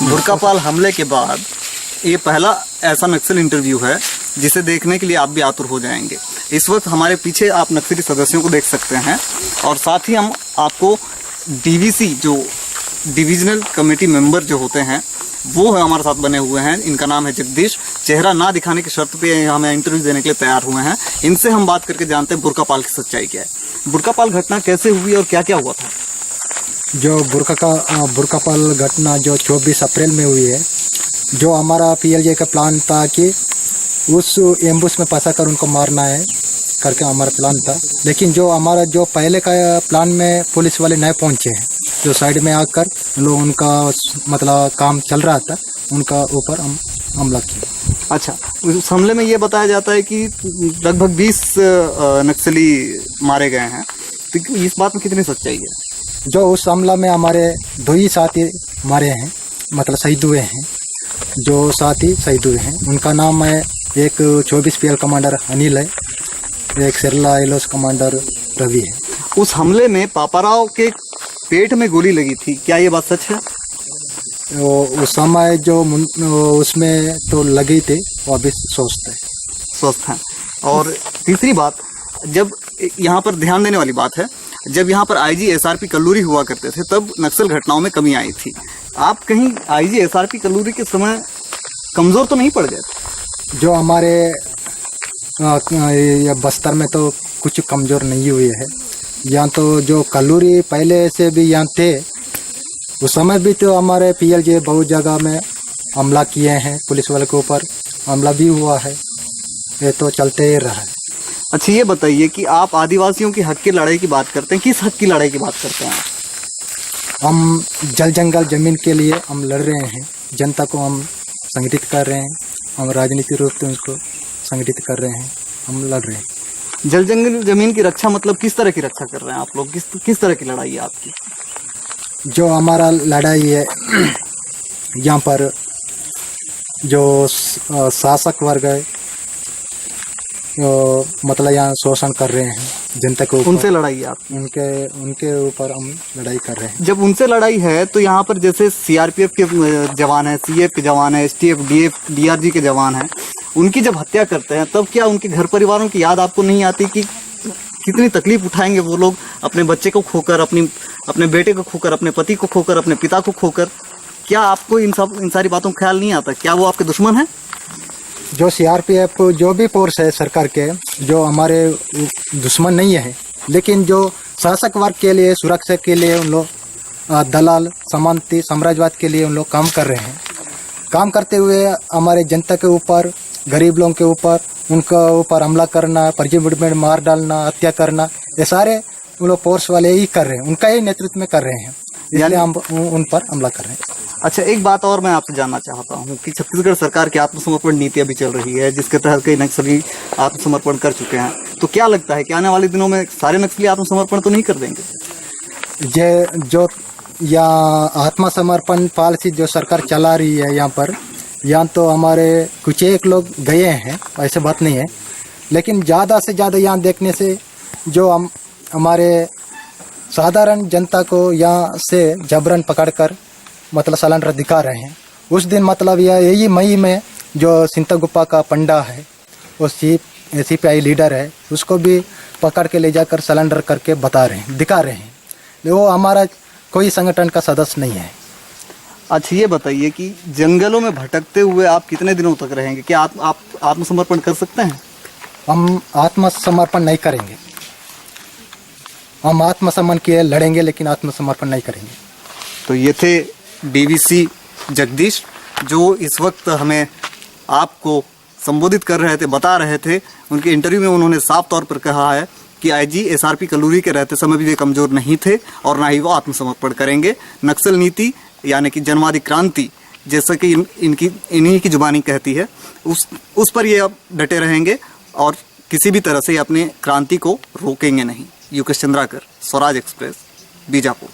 बुर्कापाल हमले के बाद ये पहला ऐसा नक्सल इंटरव्यू है जिसे देखने के लिए आप भी आतुर हो जाएंगे। इस वक्त हमारे पीछे आप नक्सली सदस्यों को देख सकते हैं और साथ ही हम आपको डीवीसी जो डिविजनल कमेटी मेंबर जो होते हैं वो है हमारे साथ बने हुए हैं। इनका नाम है जगदीश। चेहरा ना दिखाने की शर्त पे हमें इंटरव्यू देने के लिए तैयार हुए हैं। इनसे हम बात करके जानते हैं बुर्कापाल की सच्चाई क्या है। बुर्कापाल घटना कैसे हुई और क्या क्या हुआ था? जो बुर्कापाल घटना जो 24 अप्रैल में हुई है, जो हमारा पीएलजे का प्लान था कि उस एम्बुश में फंसा कर उनको मारना है करके हमारा प्लान था। लेकिन जो हमारा जो पहले का प्लान में पुलिस वाले नहीं पहुंचे हैं, जो साइड में आकर लोग उनका मतलब काम चल रहा था, उनका ऊपर हम हमला किया। अच्छा, उस हमले में ये बताया जाता है कि लगभग 20 नक्सली मारे गए हैं, तो इस बात में कितनी सच्चाई है? जो उस हमला में हमारे 2 ही साथी मारे हैं, मतलब शहीद हुए हैं। जो साथी शहीद हुए हैं उनका नाम है, एक 24 PL कमांडर अनिल है, एक सेरला एलोस कमांडर रवि है। उस हमले में पापाराव के पेट में गोली लगी थी, क्या ये बात सच है? उस समय जो उसमें तो लगी थी, वो अभी स्वस्थ है। और तीसरी बात, जब यहाँ पर ध्यान देने वाली बात है, जब यहाँ पर IG SRP कल्लूरी हुआ करते थे तब नक्सल घटनाओं में कमी आई थी। आप कहीं IG SRP कल्लूरी के समय कमज़ोर तो नहीं पड़ गए? जो हमारे बस्तर में तो कुछ कमज़ोर नहीं हुए है। यहाँ तो जो कल्लूरी पहले से भी यहाँ थे, उस समय भी तो हमारे PLJ बहुत जगह में हमला किए हैं, पुलिस वाले के ऊपर हमला भी हुआ है, ये तो चलते ही रहा है। अच्छा, ये बताइए कि आप आदिवासियों की हक की लड़ाई की बात करते हैं, किस हक की लड़ाई की बात करते हैं? हम जल जंगल जमीन के लिए हम लड़ रहे हैं, जनता को हम संगठित कर रहे हैं, हम राजनीतिक रूप से उसको संगठित कर रहे हैं, हम लड़ रहे हैं। जल जंगल जमीन की रक्षा मतलब किस तरह की रक्षा कर रहे हैं आप लोग? किस तरह की लड़ाई है आपकी? जो हमारा लड़ाई है, यहाँ पर जो शासक वर्ग है, मतलब यहाँ शोषण कर रहे हैं जनता के ऊपर, उनसे लड़ाई है आपकी? उनके ऊपर हम लड़ाई कर रहे हैं। जब उनसे लड़ाई है तो यहाँ पर जैसे CRPF के जवान हैं, CF के जवान हैं, STF DF DRG के जवान हैं, उनकी जब हत्या करते हैं तब क्या उनके घर परिवारों की याद आपको नहीं आती कि कितनी तकलीफ उठाएंगे वो लोग अपने बच्चे को खोकर, अपने बेटे को खोकर, अपने पति को खोकर, अपने पिता को खोकर? क्या आपको इन सारी बातों का ख्याल नहीं आता? क्या वो आपके दुश्मन हैं? जो CRPF जो भी फोर्स है सरकार के, जो हमारे दुश्मन नहीं है, लेकिन जो शासक वर्ग के लिए, सुरक्षा के लिए उन लोग दलाल सामंती साम्राज्यवाद के लिए उन लोग काम कर रहे हैं। काम करते हुए हमारे जनता के ऊपर, गरीब लोगों के ऊपर, उनका ऊपर हमला करना, परिजन मार डालना, हत्या करना, ये सारे वो लोग फोर्स वाले ही कर रहे हैं, उनका ही नेतृत्व में कर रहे हैं, इसलिए हम उन पर हमला कर रहे हैं। अच्छा, एक बात और मैं आपसे जानना चाहता हूँ कि छत्तीसगढ़ सरकार की आत्मसमर्पण नीति अभी चल रही है, जिसके तहत कई नक्सली आत्मसमर्पण कर चुके हैं, तो क्या लगता है कि आने वाले दिनों में सारे नक्सली आत्मसमर्पण तो नहीं कर देंगे? जो या आत्मसमर्पण पॉलिसी जो सरकार चला रही है यहाँ पर, यहाँ तो हमारे कुछ एक लोग गए हैं, ऐसे बात नहीं है, लेकिन ज़्यादा से ज़्यादा यहाँ देखने से जो हमारे साधारण जनता को यहाँ से जबरन पकड़कर मतलब सरेंडर दिखा रहे हैं। उस दिन मतलब यही मई में जो सिंतागुप्पा का पंडा है, वो CPI लीडर है, उसको भी पकड़ के ले जाकर सरेंडर करके दिखा रहे हैं। वो हमारा कोई संगठन का सदस्य नहीं है। अच्छा, ये बताइए कि जंगलों में भटकते हुए आप कितने दिनों तक रहेंगे? क्या आप आत्मसमर्पण कर सकते हैं? हम आत्मसमर्पण नहीं करेंगे, हम आत्मसम्मान के लिए लड़ेंगे, लेकिन आत्मसमर्पण नहीं करेंगे। तो ये थे DVC जगदीश, जो इस वक्त हमें आपको संबोधित कर रहे थे, बता रहे थे। उनके इंटरव्यू में उन्होंने साफ तौर पर कहा है कि IG SRP कल्लूरी के रहते समय भी वे कमज़ोर नहीं थे और ना ही वो आत्मसमर्पण करेंगे। नक्सल नीति यानी कि जनवादी क्रांति, जैसा कि इन्हीं की जुबानी कहती है, उस पर ये अब डटे रहेंगे और किसी भी तरह से अपने क्रांति को रोकेंगे नहीं। युकेश चंद्राकर, स्वराज एक्सप्रेस, बीजापुर।